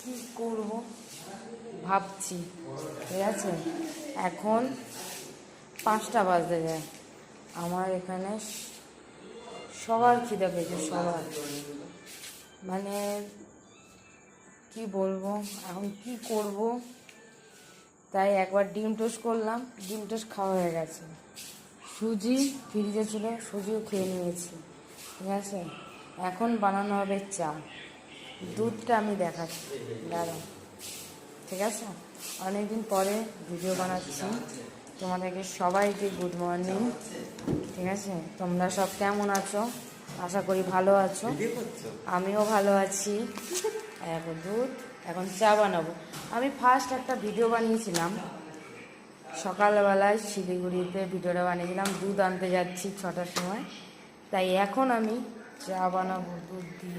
কি করব ভাবছি। ঠিক আছে, এখন 5টা বাজতে যায়। আমার এখানে সবার খিদে পেয়েছে, সবার। মানে কি বলবো, এখন কি করব। তাই একবার ডিম টোস্ট করলাম, ডিম টোস্ট খাওয়া হয়ে গেছে। সুজি ফ্রিজে ছিল, সুজিও খেয়ে নিয়েছি। ঠিক আছে, এখন বানানো হবে চা। দুধটা আমি দেখাচ্ছি, দাঁড়াও। ঠিক আছে, অনেকদিন পরে ভিডিও বানাচ্ছি। তোমাদেরকে সবাইকে গুড মর্নিং। ঠিক আছে, তোমরা সব কেমন আছো? আশা করি ভালো আছো। আমিও ভালো আছি। এখন দুধ, এখন চা বানাবো। আমি ফার্স্ট একটা ভিডিও বানিয়েছিলাম সকালবেলায়, শিলিগুড়িতে ভিডিওটা বানিয়েছিলাম। দুধ আনতে যাচ্ছি 6টার সময়। তাই এখন আমি চা বানাবো দুধ দিয়ে।